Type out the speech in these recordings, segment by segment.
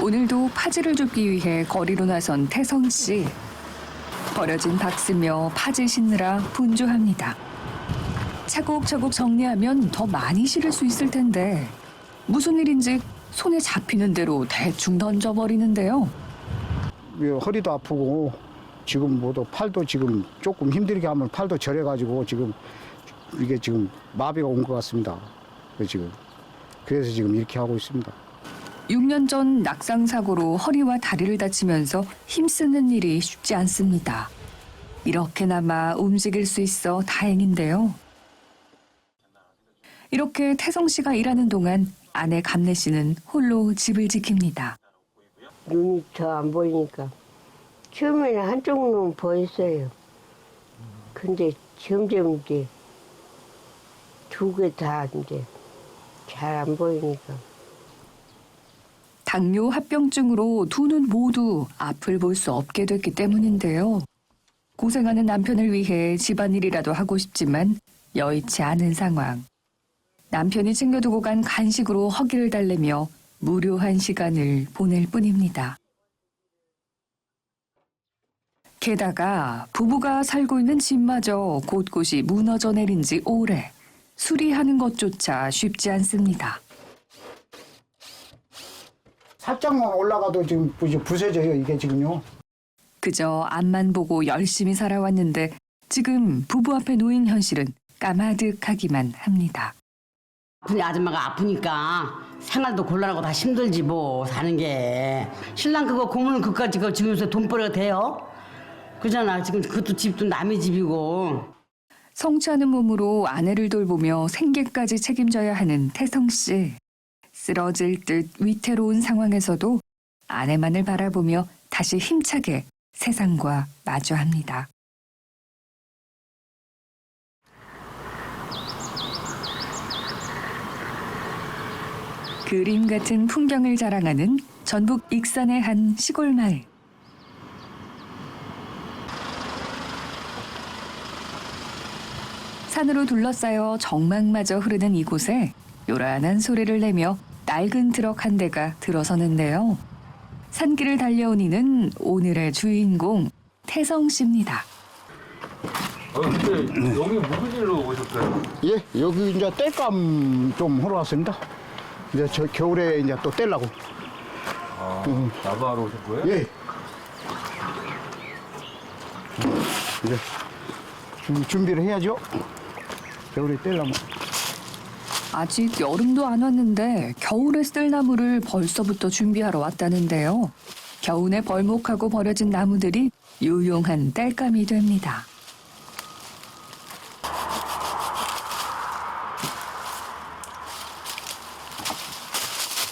오늘도 파지를 줍기 위해 거리로 나선 태성 씨. 버려진 박스며 파지 싣느라 분주합니다. 차곡차곡 정리하면 더 많이 실을 수 있을 텐데 무슨 일인지 손에 잡히는 대로 대충 던져버리는데요. 허리도 아프고 지금 모두 팔도 지금 조금 힘들게 하면 팔도 저려가지고 지금 이게 지금 마비가 온 것 같습니다. 그래서 지금 이렇게 하고 있습니다. 6년 전 낙상 사고로 허리와 다리를 다치면서 힘쓰는 일이 쉽지 않습니다. 이렇게나마 움직일 수 있어 다행인데요. 이렇게 태성 씨가 일하는 동안 아내 감래 씨는 홀로 집을 지킵니다. 눈이 더 안 보이니까 처음에는 한쪽 눈 보였어요. 근데 점점 이제 두 개 다 이제 잘 안 보이니까. 당뇨 합병증으로 두 눈 모두 앞을 볼 수 없게 됐기 때문인데요. 고생하는 남편을 위해 집안일이라도 하고 싶지만 여의치 않은 상황. 남편이 챙겨두고 간 간식으로 허기를 달래며 무료한 시간을 보낼 뿐입니다. 게다가 부부가 살고 있는 집마저 곳곳이 무너져 내린 지 오래. 수리하는 것조차 쉽지 않습니다. 살짝만 올라가도 지금 부서져요, 이게 지금요. 그저 앞만 보고 열심히 살아왔는데 지금 부부 앞에 놓인 현실은 까마득하기만 합니다. 아줌마가 아프니까 생활도 곤란하고 다 힘들지 뭐 사는 게. 신랑 그거 고문을 그까지 그거 지금서 돈벌이가 돼요? 그잖아. 지금 그것도 집도 남의 집이고. 성치 않은 몸으로 아내를 돌보며 생계까지 책임져야 하는 태성 씨. 쓰러질 듯 위태로운 상황에서도 아내만을 바라보며 다시 힘차게 세상과 마주합니다. 그림 같은 풍경을 자랑하는 전북 익산의 한 시골 마을. 산으로 둘러싸여 정막마저 흐르는 이곳에 요란한 소리를 내며 낡은 트럭 한 대가 들어서는데요. 산길을 달려온 이는 오늘의 주인공 태성 씨입니다. 근데 여기 무슨 일로 오셨어요? 예, 여기 이제 땔감 좀 하러 왔습니다. 이제 저 겨울에 이제 또 떼려고. 나무하러 오신 거예요? 예. 이제 준비를 해야죠. 겨울에 떼려면. 아직 여름도 안 왔는데 겨울에 쓸 나무를 벌써부터 준비하러 왔다는데요. 겨우내 벌목하고 버려진 나무들이 유용한 땔감이 됩니다.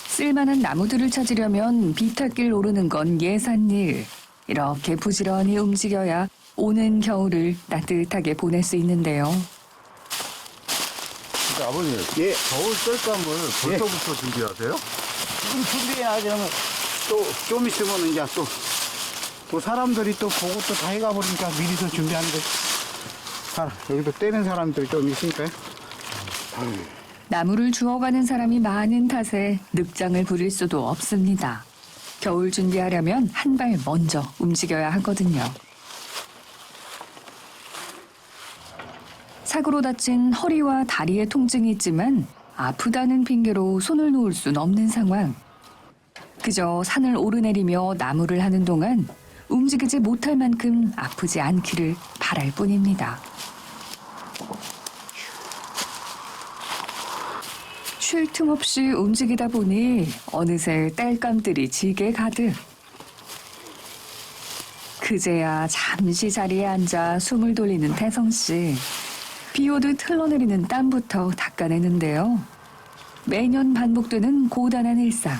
쓸만한 나무들을 찾으려면 비탈길 오르는 건 예산일. 이렇게 부지런히 움직여야 오는 겨울을 따뜻하게 보낼 수 있는데요. 근데 아버님, 예. 겨울 땔감을 벌써부터 준비하세요? 지금 준비해야지 하면 또 좀 있으면 이제 또 사람들이 또 보고 또 다 해가 버리니까 미리서 준비하는 거지. 여기도 떼는 사람들이 좀 있으니까요. 나무를 주워가는 사람이 많은 탓에 늑장을 부릴 수도 없습니다. 겨울 준비하려면 한 발 먼저 움직여야 하거든요. 사고로 다친 허리와 다리에 통증이 있지만 아프다는 핑계로 손을 놓을 순 없는 상황. 그저 산을 오르내리며 나무를 하는 동안 움직이지 못할 만큼 아프지 않기를 바랄 뿐입니다. 쉴 틈 없이 움직이다 보니 어느새 땔감들이 지게 가득. 그제야 잠시 자리에 앉아 숨을 돌리는 태성 씨. 비 오듯 흘러내리는 땀부터 닦아내는데요. 매년 반복되는 고단한 일상.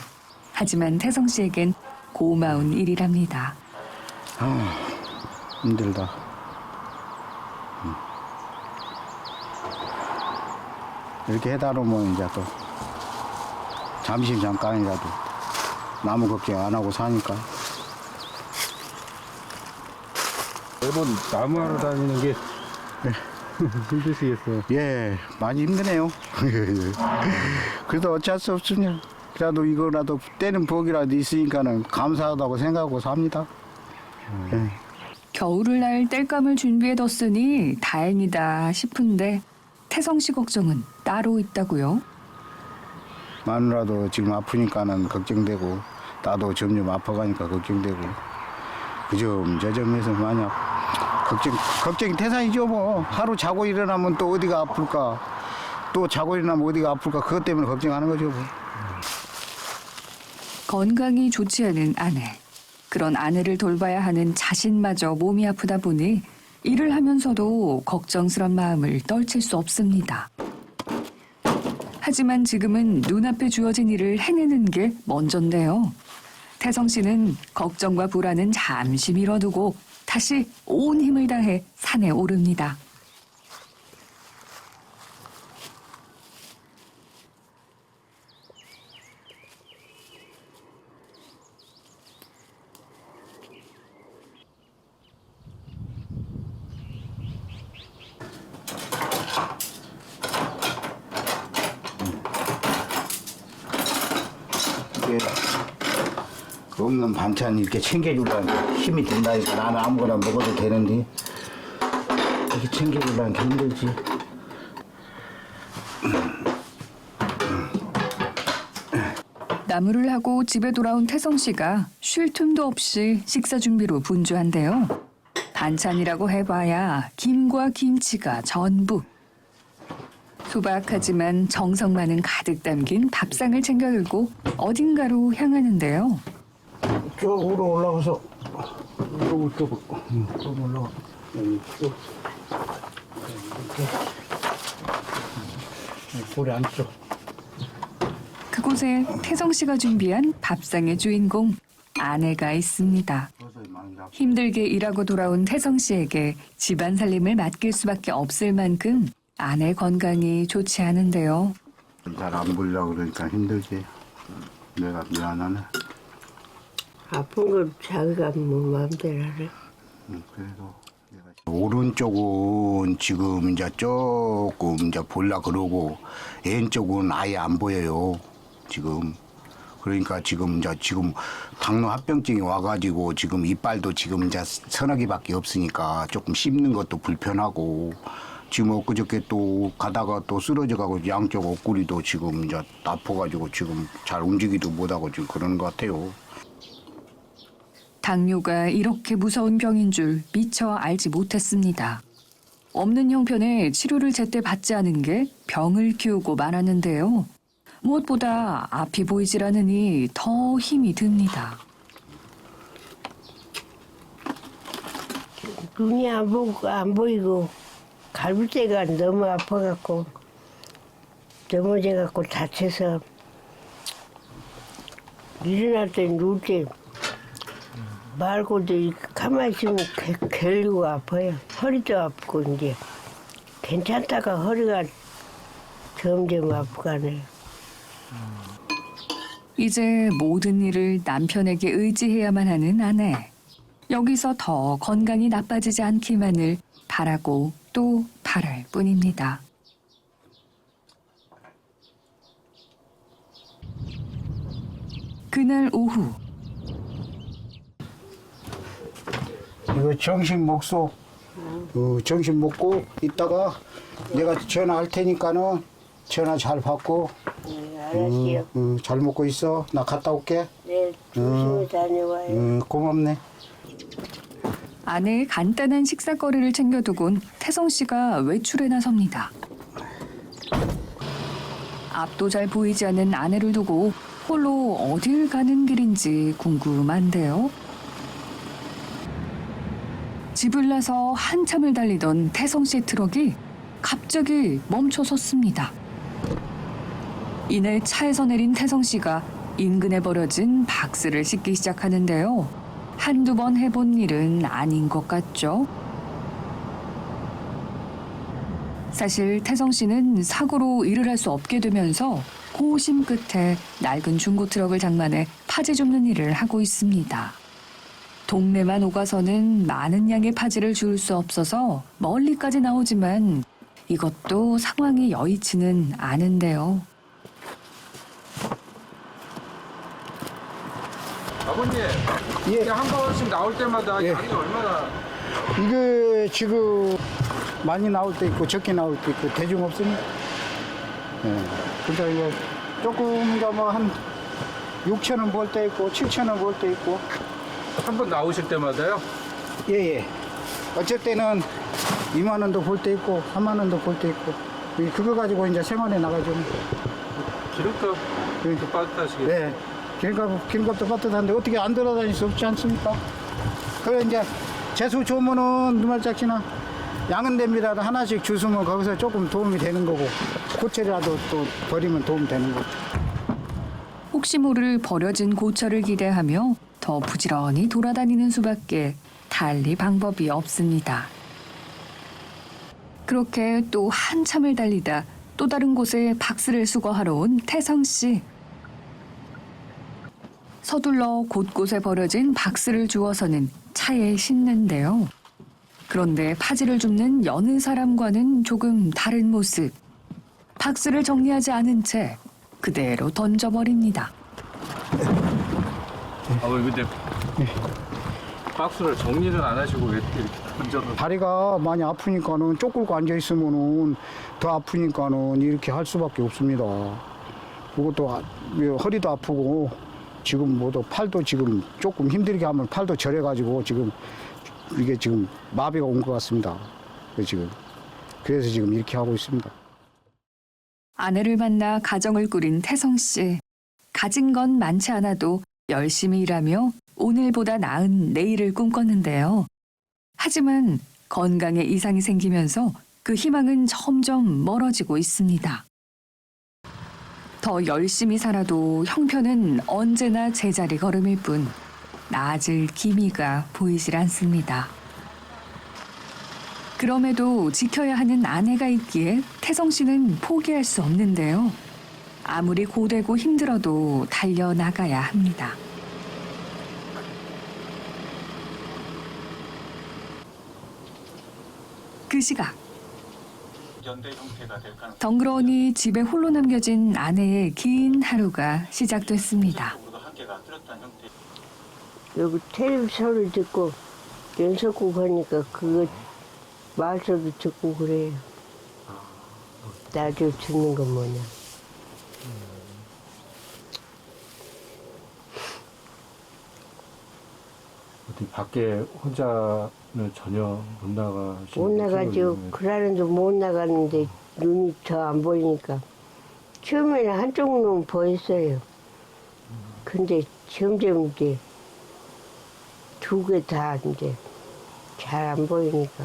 하지만 태성 씨에겐 고마운 일이랍니다. 힘들다. 이렇게 해다 놓으면 이제 또 잠깐이라도 나무 걱정 안 하고 사니까. 매번 나무하러 다니는 게 힘드시겠어요? 예, 많이 힘드네요. 그래도 어쩔 수 없으냐. 그래도 이거라도 떼는 복이라도 있으니까는 감사하다고 생각하고 삽니다. 예. 겨울을 날 땔감을 준비해뒀으니 다행이다 싶은데 태성 씨 걱정은 따로 있다고요. 마누라도 지금 아프니까는 걱정되고 나도 점점 아파가니까 걱정되고 그점 저점해서 만약 걱정이 태산이죠 뭐. 하루 자고 일어나면 또 어디가 아플까, 또 자고 일어나면 어디가 아플까, 그것 때문에 걱정하는 거죠 뭐. 건강이 좋지 않은 아내. 그런 아내를 돌봐야 하는 자신마저 몸이 아프다 보니 일을 하면서도 걱정스런 마음을 떨칠 수 없습니다. 하지만 지금은 눈앞에 주어진 일을 해내는 게 먼저인데요. 태성 씨는 걱정과 불안은 잠시 미뤄두고 다시 온 힘을 다해 산에 오릅니다. 이게 없는 반찬 이렇게 챙겨주려면 힘이 든다니까. 나는 아무거나 먹어도 되는데 이렇게 챙겨주려면 힘들지. 나무를 하고 집에 돌아온 태성 씨가 쉴 틈도 없이 식사 준비로 분주한데요. 반찬이라고 해봐야 김과 김치가 전부. 소박하지만 정성만은 가득 담긴 밥상을 챙겨 들고 어딘가로 향하는데요. 쪽으로 올라가서 쪽으로 올라가. 쭉. 이렇게 꼬리 안쪽. 그곳에 태성 씨가 준비한 밥상의 주인공 아내가 있습니다. 힘들게 일하고 돌아온 태성 씨에게 집안 살림을 맡길 수밖에 없을 만큼 아내 건강이 좋지 않은데요. 잘 안 보려고 그러니까 힘들지. 내가 미안하네. 아픈 걸 자기가 뭐 마음대로 하래. 그래도 오른쪽은 지금 이제 조금 이제 볼라 그러고 왼쪽은 아예 안 보여요. 지금 그러니까 지금 당뇨 합병증이 와가지고 지금 이빨도 지금 이제 서너 개밖에 없으니까 조금 씹는 것도 불편하고 지금 엊그저께 또 가다가 또 쓰러져가고 양쪽 옷구리도 지금 이제 아파가지고 지금 잘 움직이도 못하고 지금 그러는 것 같아요. 당뇨가 이렇게 무서운 병인 줄 미처 알지 못했습니다. 없는 형편에 치료를 제때 받지 않은 게 병을 키우고 말았는데요. 무엇보다 앞이 보이질 않으니 더 힘이 듭니다. 눈이 안 보이고 갈비뼈가 너무 아파갖고 넘어져갖고 다쳐서 일어날 때 누울 때 말고도 가만히 있으면 결리고 아파요. 허리도 아프고 이제 괜찮다가 허리가 점점 아프가네요. 이제 모든 일을 남편에게 의지해야만 하는 아내. 여기서 더 건강이 나빠지지 않기만을 바라고 또 바랄 뿐입니다. 그날 오후 이거 점심 먹소. 점심 먹고 이따가 내가 전화할 테니까는 전화 잘 받고. 네, 알았어요. 잘 먹고 있어. 나 갔다 올게. 네, 조심히 다녀와요. 고맙네. 아내의 간단한 식사거리를 챙겨두곤 태성 씨가 외출에 나섭니다. 앞도 잘 보이지 않는 아내를 두고 홀로 어딜 가는 길인지 궁금한데요. 집을 나서 한참을 달리던 태성 씨 트럭이 갑자기 멈춰 섰습니다. 이내 차에서 내린 태성 씨가 인근에 버려진 박스를 씻기 시작하는데요. 한두 번 해본 일은 아닌 것 같죠? 사실 태성 씨는 사고로 일을 할 수 없게 되면서 호심 끝에 낡은 중고 트럭을 장만해 파지 줍는 일을 하고 있습니다. 동네만 오가서는 많은 양의 파지를 줄 수 없어서 멀리까지 나오지만 이것도 상황이 여의치는 않은데요. 아버님, 예. 이게 한 번씩 나올 때마다 예. 양이 얼마나 이게 지금 많이 나올 때 있고 적게 나올 때 있고 대중 없으니까. 예. 그러니까 이거 조금 뭐한 6천 원 벌 때 있고 7천 원 벌 때 있고. 한 번 나오실 때마다요? 예예. 어쩔 때는 2만 원도 벌 때 있고 3만 원도 벌 때 있고. 그거 가지고 이제 생활에 나가죠. 기름값 예. 빠듯하시겠어요? 네. 기름값도 빠듯한데 어떻게 안 돌아다닐 수 없지 않습니까? 그래 이제 재수 좋으면은 누말짝지나 양은 됩니다. 하나씩 주스면 거기서 조금 도움이 되는 거고 고철이라도 또 버리면 도움 되는 거고. 혹시 모를 버려진 고철을 기대하며 더 부지런히 돌아다니는 수밖에 달리 방법이 없습니다. 그렇게 또 한참을 달리다 또 다른 곳에 박스를 수거하러 온 태성 씨. 서둘러 곳곳에 버려진 박스를 주워서는 차에 싣는데요. 그런데 파지를 줍는 여느 사람과는 조금 다른 모습. 박스를 정리하지 않은 채 그대로 던져버립니다. 아버님 근데 박스를 정리는 안 하시고 왜 이렇게 던져놓은 다리가 많이 아프니까는 쪼끌고 앉아 있으면은 더 아프니까는 이렇게 할 수밖에 없습니다. 그것도 허리도 아프고 지금 뭐도 팔도 지금 조금 힘들게 하면 팔도 저려가지고 지금 이게 지금 마비가 온 것 같습니다. 그래서 지금 이렇게 하고 있습니다. 아내를 만나 가정을 꾸린 태성 씨. 가진 건 많지 않아도 열심히 일하며 오늘보다 나은 내일을 꿈꿨는데요. 하지만 건강에 이상이 생기면서 그 희망은 점점 멀어지고 있습니다. 더 열심히 살아도 형편은 언제나 제자리 걸음일 뿐 나아질 기미가 보이질 않습니다. 그럼에도 지켜야 하는 아내가 있기에 태성 씨는 포기할 수 없는데요. 아무리 고되고 힘들어도 달려나가야 합니다. 그 시각. 덩그러니 집에 홀로 남겨진 아내의 긴 하루가 시작됐습니다. 여기 텔레비 소리 듣고 연속곡 하니까 그거 말소리 듣고 그래요. 라디오 듣는 거 뭐냐. 어디 밖에 혼자는 전혀 못 나가시는 못 나가죠. 그러는데 못 나가는데 눈이 더 안 보이니까. 처음에는 한쪽 눈 보였어요. 근데 점점 이제 두 개 다 이제 잘 안 보이니까.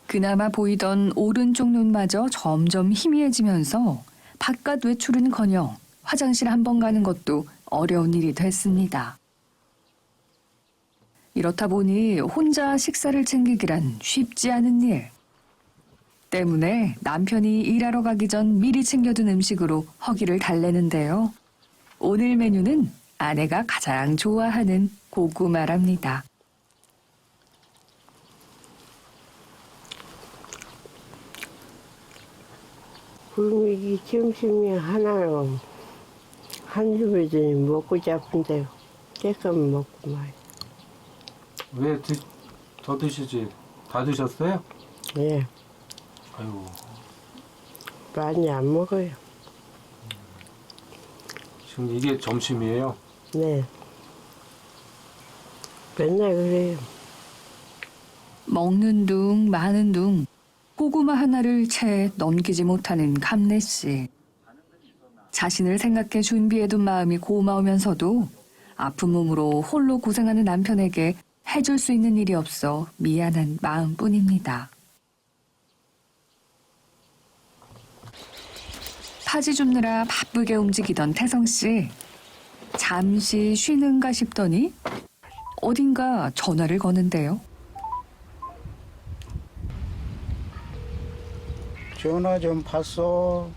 그나마 보이던 오른쪽 눈마저 점점 희미해지면서 바깥 외출은커녕 화장실 한 번 가는 것도 어려운 일이 됐습니다. 이렇다 보니 혼자 식사를 챙기기란 쉽지 않은 일. 때문에 남편이 일하러 가기 전 미리 챙겨둔 음식으로 허기를 달래는데요. 오늘 메뉴는 아내가 가장 좋아하는 고구마랍니다. 굴미기 점심에 하나로 한 줌이더니 먹고 잡은데 쬐끔 먹고 말. 왜 더 드시지? 다 드셨어요? 예, 아이고 많이 안 먹어요. 지금 이게 점심이에요? 네. 맨날 그래요. 먹는 둥 마는 둥 고구마 하나를 채 넘기지 못하는 감래 씨. 자신을 생각해 준비해둔 마음이 고마우면서도 아픈 몸으로 홀로 고생하는 남편에게 해줄 수 있는 일이 없어 미안한 마음뿐입니다. 파지 줍느라 바쁘게 움직이던 태성 씨. 잠시 쉬는가 싶더니 어딘가 전화를 거는데요. 전화 좀 봤어.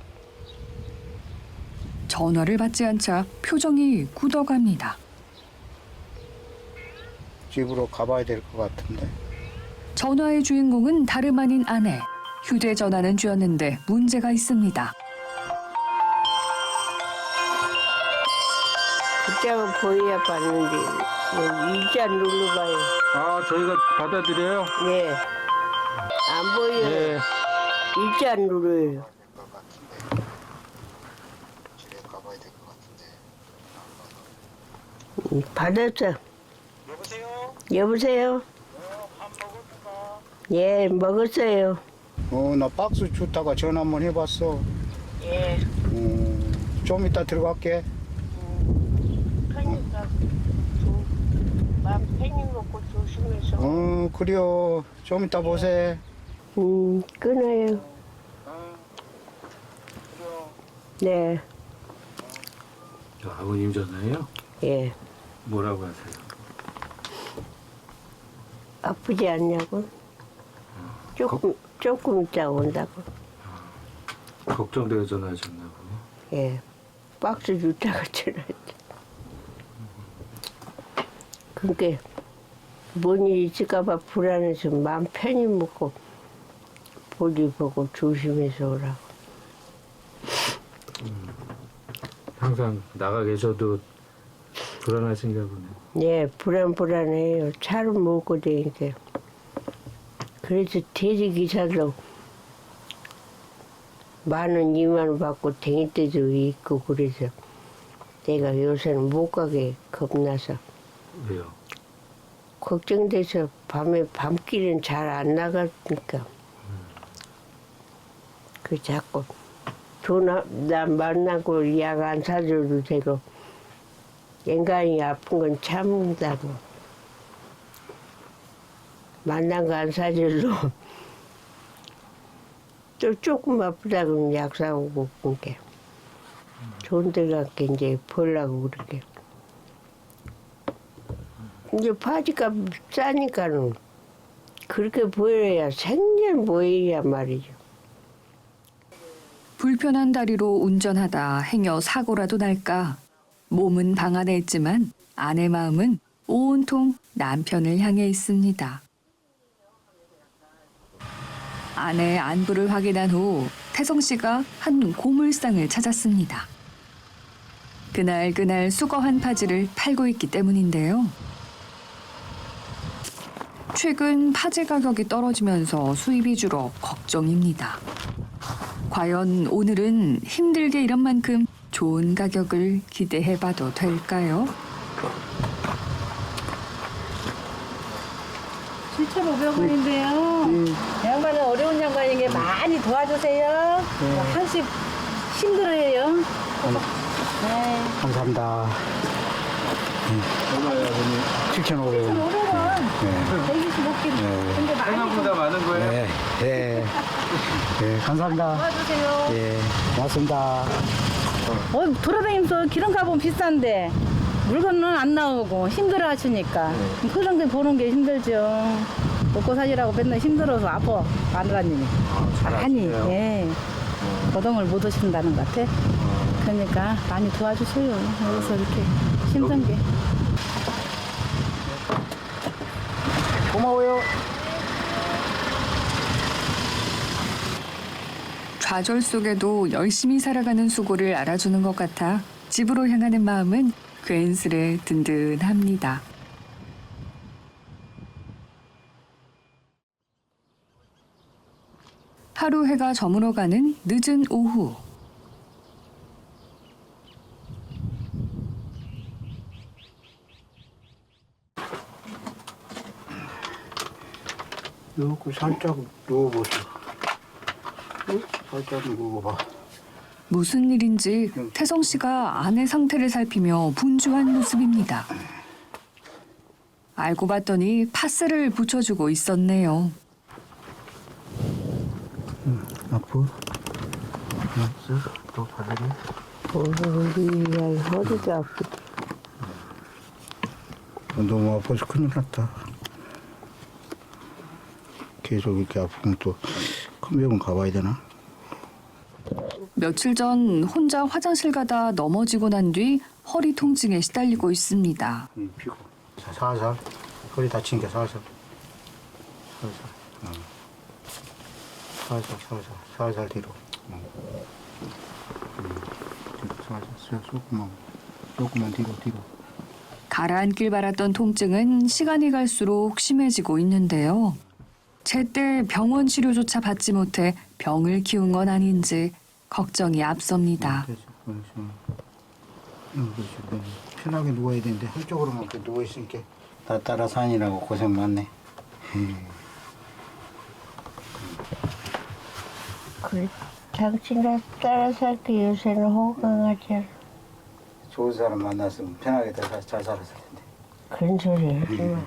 전화를 받지 않자 표정이 굳어갑니다. 집으로 가봐야 될 것 같은데. 전화의 주인공은 다름 아닌 아내. 휴대전화는 쥐었는데 문제가 있습니다. 글자가 보여야 받는데 일자 눌러봐요. 아, 저희가 받아드려요? 예. 안 보여요. 네. 일자 눌러요. 받았어. 여보세요? 여보세요? 밥 먹었어? 예, 먹었어요. 나 박스 주다가 전화 한번 해봤어. 예. 좀 이따 들어갈게. 그러니까 마음 편히 먹고 조심해서. 그래요. 좀 이따 보세. 끊어요. 네, 아버님 전화예요? 예. 뭐라고 하세요? 아프지 않냐고? 조금 있다 온다고. 걱정되어 전화하셨나 보네. 예. 박스 주다가 전화했다. 그러니까 뭔 일이 있을까봐 불안해서 마음 편히 먹고 볼일 보고 조심해서 오라고. 항상 나가 계셔도 불안하신가 보네. 예, 불안해요. 차를 몰고 다니니까. 그래서 대리기사도 10,000원, 20,000원 받고 다닐 때도 있고 그래서 내가 요새는 못 가게 겁나서 왜요? 걱정돼서 밤에 밤길은 잘 안 나가니까 그 자꾸 나 만나고 약 안 사줘도 되고 인간이 아픈 건 참는다고 만난 거 안 사줘도 또 조금 아프다 그러면 약 사오고 그게 좋은 데 갈게 이제 보려고 그렇게 이제 바지값 싸니까는 그렇게 보여야 생전 보여야 말이죠. 불편한 다리로 운전하다 행여 사고라도 날까. 몸은 방 안에 있지만 아내 마음은 온통 남편을 향해 있습니다. 아내의 안부를 확인한 후 태성 씨가 한 고물상을 찾았습니다. 그날 수거한 파지를 팔고 있기 때문인데요. 최근 파지 가격이 떨어지면서 수입이 줄어 걱정입니다. 과연 오늘은 힘들게 일한 만큼 좋은 가격을 기대해봐도 될까요? 7,500원인데요. 양반은 어려운 양반에게 많이 도와주세요. 한식 힘들어해요. 네. 감사합니다. 얼마예요, 아버님? 7,500원. 500원. 125kg. 근데 많이 생각보다 많은 거예요? 네, 예. 예, 감사합니다. 도와주세요. 예, 고맙습니다. 돌아다니면서 기름값은 비싼데 물건은 안 나오고 힘들어 하시니까 그런 게 보는 게 힘들죠. 먹고 살이라고 맨날 힘들어서 아파 마누라님이. 많이 예. 고동을 못 오신다는 것 같아. 그러니까 많이 도와주세요. 여기서 이렇게 힘든 게. 고마워요. 좌절 속에도 열심히 살아가는 수고를 알아주는 것 같아 집으로 향하는 마음은 괜스레 든든합니다. 하루 해가 저물어가는 늦은 오후. 이렇게 살짝 누워보세요. 응? 살짝 누워봐. 무슨 일인지 태성 씨가 아내 상태를 살피며 분주한 모습입니다. 알고 봤더니 파스를 붙여주고 있었네요. 아프? 알았어. 또 받으래? 우리 허리도 아프고 너무 아파서 큰일 났다. 계속 이렇게 아프면 또 큰 병원 가봐야 되나? 며칠 전 혼자 화장실 가다 넘어지고 난 뒤 허리 통증에 시달리고 있습니다. 피고. 살살. 허리 다친 게 살살. 살살 뒤로. 살살. 조금만. 조금만 뒤로. 가라앉길 바랐던 통증은 시간이 갈수록 심해지고 있는데요. 제때 병원 치료조차 받지 못해 병을 키운 건 아닌지 걱정이 앞섭니다. 그렇지. 편하게 누워야 되는데 한쪽으로만 이렇게 누워 있으니까 나 따라 사니라고 고생 많네. 그래, 당신을 따라 살게 요새는 호강하잖아. 좋은 사람 만났으면 편하게 잘 살았을 텐데. 그런 소리 하지 마.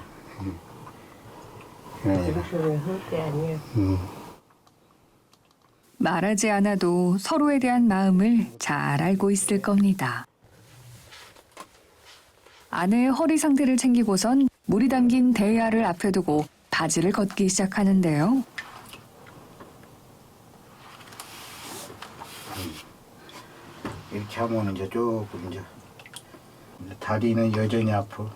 그래. 그런 소리 할 게 아니야. 말하지 않아도 서로에 대한 마음을 잘 알고 있을 겁니다. 아내의 허리 상태를 챙기고선 물이 담긴 대야를 앞에 두고 바지를 걷기 시작하는데요. 이렇게 하면 이제 조금 이제 다리는 여전히 아파.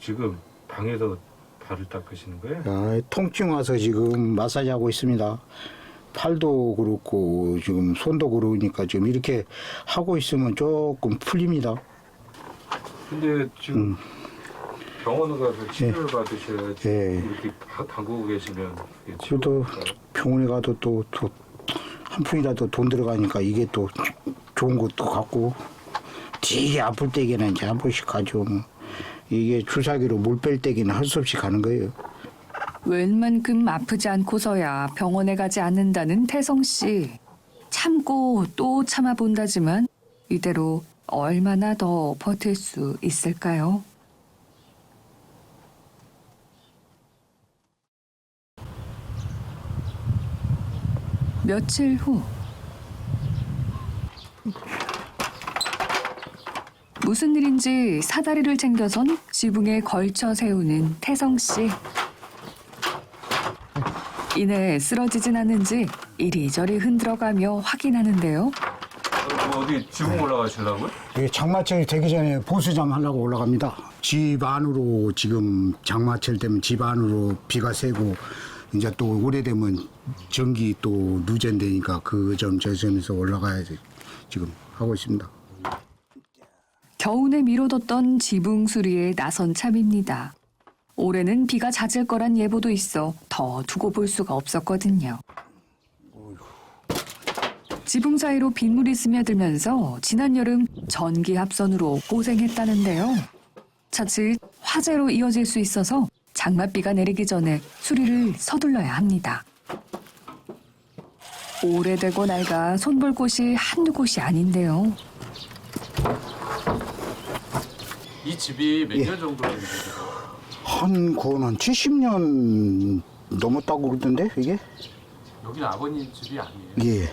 지금 방에서 발을 닦으시는 거예요? 통증 와서 지금 마사지 하고 있습니다. 팔도 그렇고 지금 손도 그러니까 지금 이렇게 하고 있으면 조금 풀립니다. 근데 지금 병원에 가서 치료를 받으셔야지 네. 이렇게 담그고 계시면 그게 그래도 치료가 병원에 가도 또 한 푼이라도 돈 들어가니까 이게 또 좋은 것도 같고 되게 아플 때에는 이제 한 번씩 가죠. 뭐. 이게 주사기로 물 뺄 때에는 할 수 없이 가는 거예요. 웬만큼 아프지 않고서야 병원에 가지 않는다는 태성 씨. 참고 또 참아본다지만 이대로 얼마나 더 버틸 수 있을까요? 며칠 후 무슨 일인지 사다리를 챙겨선 지붕에 걸쳐 세우는 태성 씨. 이내 쓰러지진 않는지 이리저리 흔들어가며 확인하는데요. 어디 지붕 올라가시려고요? 장마철이 되기 전에 보수잠 하려고 올라갑니다. 집 안으로 지금 장마철 되면 집 안으로 비가 새고 이제 또 오래되면 전기 또 누전되니까 그 점 저 점에서 올라가야지 지금 하고 있습니다. 겨우내 미뤄뒀던 지붕 수리에 나선 참입니다. 올해는 비가 잦을 거란 예보도 있어 더 두고 볼 수가 없었거든요. 지붕 사이로 빗물이 스며들면서 지난 여름 전기 합선으로 고생했다는데요. 자칫 화재로 이어질 수 있어서 장맛비가 내리기 전에 수리를 서둘러야 합니다. 오래되고 낡아 손볼 곳이 한두 곳이 아닌데요. 이 집이 몇 년 정도 된 집이세요? 그거는 70년 넘었다고 그러던데 이게? 여기는 아버님 집이 아니에요? 예.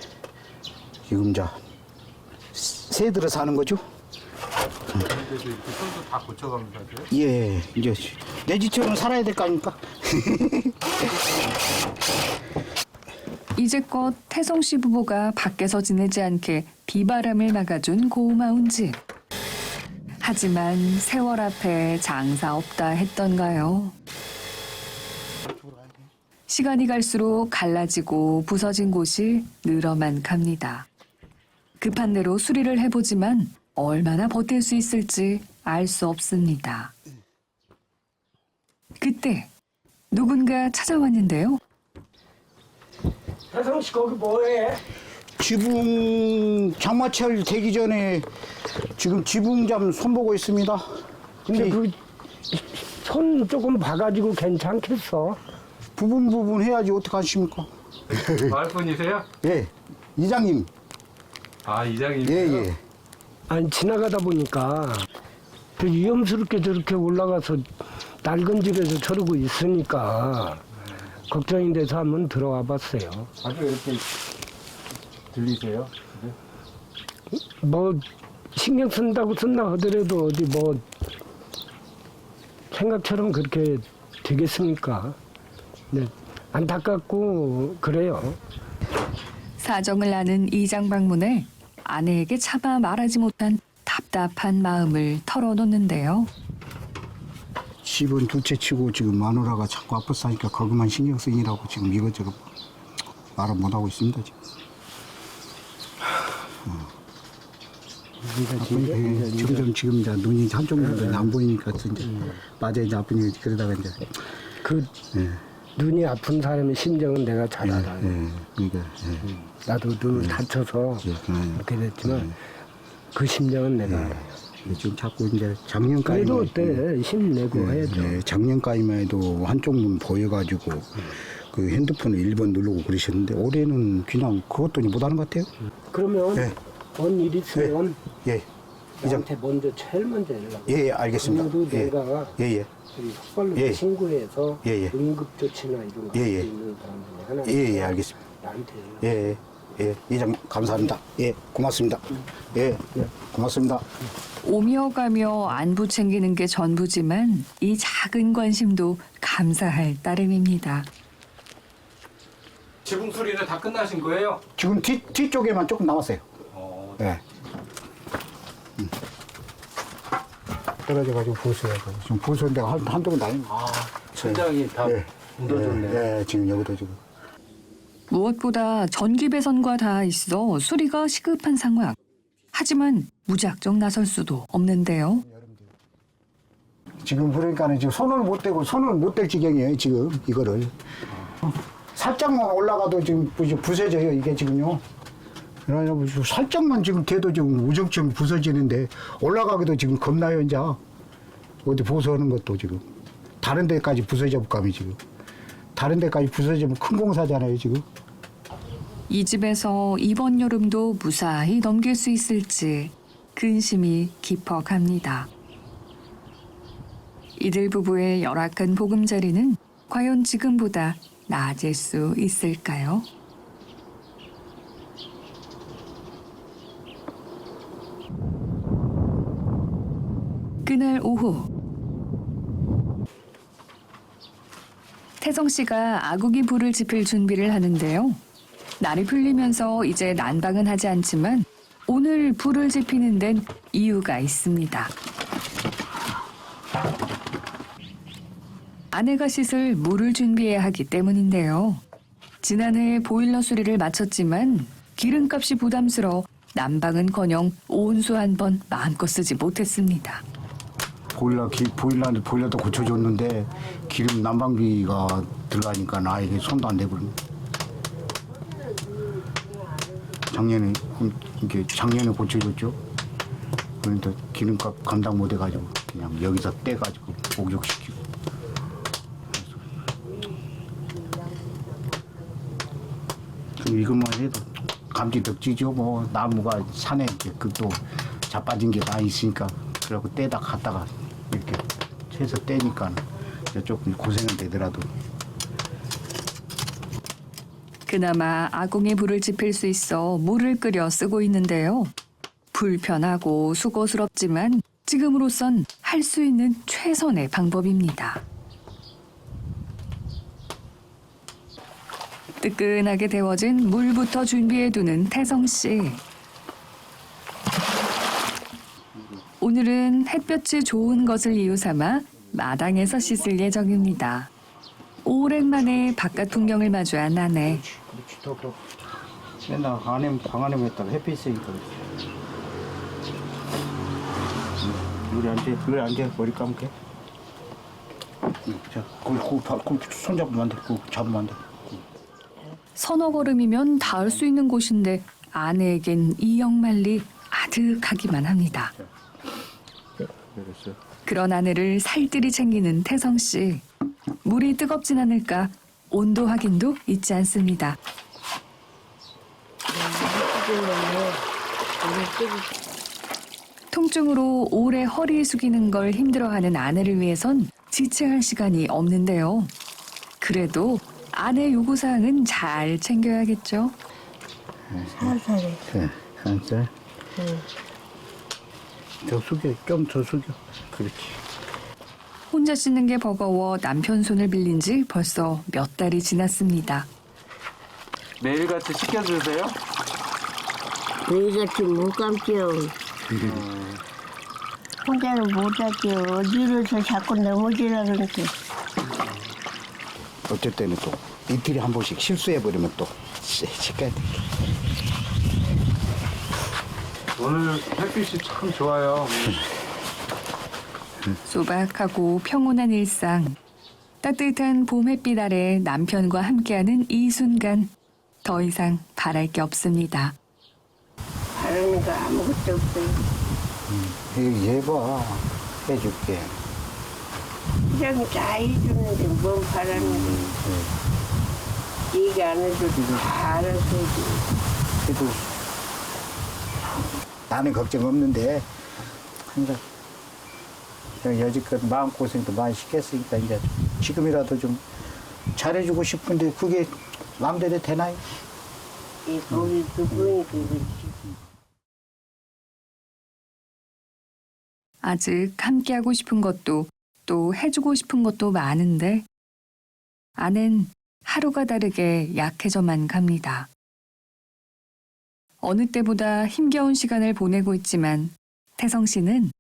지금 새들어 사는 거죠? 그런데도 이렇게 손도 다 고쳐가면서 하세요? 예. 이제 내 집처럼 살아야 될 거 아닙니까? 이제껏 태성 씨 부부가 밖에서 지내지 않게 비바람을 막아준 고마운 집. 하지만 세월 앞에 장사 없다 했던가요? 시간이 갈수록 갈라지고 부서진 곳이 늘어만 갑니다. 급한 대로 수리를 해보지만 얼마나 버틸 수 있을지 알 수 없습니다. 그때 누군가 찾아왔는데요. 혜성 씨 거기 뭐해? 지붕 장마철 되기 전에 지금 지붕잠 손보고 있습니다. 근데 그 손 조금 봐가지고 괜찮겠어? 부분 해야지 어떡하십니까? 와이프분이세요? 예. 이장님. 아, 이장님. 예. 아니 지나가다 보니까 그 위험스럽게 저렇게 올라가서 낡은 집에서 저러고 있으니까 걱정이 돼서 한번 들어와 봤어요. 아주 이렇게 들리세요? 뭐 신경 쓴다고 쓴다 하더라도 어디 뭐 생각처럼 그렇게 되겠습니까? 네, 안타깝고 그래요. 사정을 아는 이장 방문에 아내에게 차마 말하지 못한 답답한 마음을 털어놓는데요. 집은 두 채 치고 지금 마누라가 자꾸 아파서 하니까 거기만 신경 쓰이라고 지금 이것저것 말을 못하고 있습니다. 지금. 점점 지금 이제 눈이 한쪽 눈이 안 보이니까 이제 맞아 이제 아프니 그러다가 이제 그 예. 눈이 아픈 사람의 심정은 내가 잘 알아요. 그러니까 나도 눈을 다쳐서 그렇게 됐지만 그 심정은 내가 알아요. 지금 자꾸 이제 작년까지 그래도 어때? 힘내고 해야죠. 작년까지만 해도 한쪽 눈 보여가지고 그 핸드폰을 1번 누르고 그러셨는데 올해는 그냥 그것도 못하는 것 같아요. 그러면 네. 뭔 일 있으면 예, 이장 나한테 먼저 제일 먼저 연락. 예, 알겠습니다. 그래도 예. 내가 예, 저기 헛발로 예. 친구해서 예. 응급조치나 이런 거 할 수 예. 있는 사람 중에 하나. 예, 알겠습니다. 나한테 연락. 예, 이장 감사합니다. 예, 고맙습니다. 예, 고맙습니다. 오며 가며 안부 챙기는 게 전부지만 이 작은 관심도 감사할 따름입니다. 지붕 수리는 다 끝나신 거예요? 지금 뒤쪽에만 조금 남았어요. 예. 떨어져가지고 부서져가지고 지금 부서인데 한두 번 다니면 천장이 다 묻어졌네. 예, 지금 여기도 지금. 무엇보다 전기 배선과 닿아 있어 수리가 시급한 상황. 하지만 무작정 나설 수도 없는데요. 지금 그러니까는 지금 손을 못 댈 지경이에요 지금 이거를. 살짝만 올라가도 지금 부서져요 이게 지금요. 그러냐면 살짝만 지금 돼도 지금 우정처럼 부서지는데 올라가기도 지금 겁나요 이제. 어디 보수하는 것도 지금 다른 데까지 부서져 볼까면 지금 다른 데까지 부서지면 큰 공사잖아요 지금. 이 집에서 이번 여름도 무사히 넘길 수 있을지 근심이 깊어갑니다. 이들 부부의 열악한 보금자리는 과연 지금보다 나아질 수 있을까요? 그날 오후 태성 씨가 아궁이 불을 지필 준비를 하는데요. 날이 풀리면서 이제 난방은 하지 않지만 오늘 불을 지피는 데는 이유가 있습니다. 아내가 씻을 물을 준비해야 하기 때문인데요. 지난해 보일러 수리를 마쳤지만 기름값이 부담스러워 난방은커녕 온수 한 번 마음껏 쓰지 못했습니다. 보일러도 고쳐줬는데 기름 난방비가 들어가니까 나에게 손도 안 대버리네. 작년에 고쳐줬죠. 그런데 기름값 감당 못 해가지고 그냥 여기서 떼가지고 목욕시키고. 이것만 해도 감지 덕지죠. 뭐 나무가 산에 이렇게 그또 자빠진 게 많이 있으니까 그러고 떼다 갔다가 이렇게 해서 떼니까 조금 고생은 되더라도. 그나마 아궁이 불을 지필 수 있어 물을 끓여 쓰고 있는데요. 불편하고 수고스럽지만 지금으로선 할 수 있는 최선의 방법입니다. 뜨끈하게 데워진 물부터 준비해두는 태성 씨. 오늘은 햇볕이 좋은 것을 이유 삼아 마당에서 씻을 예정입니다. 오랜만에 바깥 풍경을 마주한 아내. 그렇지, 더. 맨날 방 안에 있다가 햇빛 있으니까. 요리 앉아, 머리 감게. 자, 손 잡으면 안 돼, 잡으면 안 돼. 서너 걸음이면 닿을 수 있는 곳인데 아내에겐 이 역말리 아득하기만 합니다. 그런 아내를 살뜰히 챙기는 태성 씨. 물이 뜨겁진 않을까 온도 확인도 잊지 않습니다. 통증으로 오래 허리 숙이는 걸 힘들어하는 아내를 위해선 지체할 시간이 없는데요. 그래도 아내 요구사항은 잘 챙겨야겠죠. 살살해. 살살. 더 숙여, 좀 더 숙여. 그렇지. 혼자 씻는 게 버거워 남편 손을 빌린 지 벌써 몇 달이 지났습니다. 매일같이 씻겨주세요? 매일같이 못 감죠. 혼자는 못하죠. 어디로서 자꾸 넘어지라 그러니까. 어쩔 때는 또 이틀에 한 번씩 실수해버리면 또 씻겨야 돼. 오늘 햇빛이 참 좋아요. 소박하고 평온한 일상. 따뜻한 봄 햇빛 아래 남편과 함께하는 이 순간. 더 이상 바랄 게 없습니다. 바라는 거 아무것도 없어요. 얘기해봐. 해줄게. 그냥 다 해주는데 뭔 바라는 거야. 얘기 안 해도 다 알아서 해줘. 그래도 나는 걱정 없는데 항상 여지껏 마음고생도 많이 시켰으니까 이제 지금이라도 좀 잘해주고 싶은데 그게 마음대로 되나요? 이 거기 그분이 그거지. 아직 함께하고 싶은 것도 또 해주고 싶은 것도 많은데 아는 하루가 다르게 약해져만 갑니다. 어느 때보다 힘겨운 시간을 보내고 있지만 태성 씨는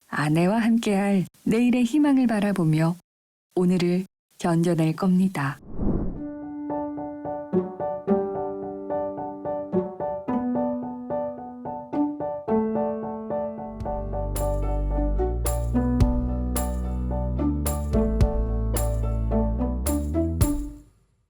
아내와 함께할 내일의 희망을 바라보며 오늘을 견뎌낼 겁니다.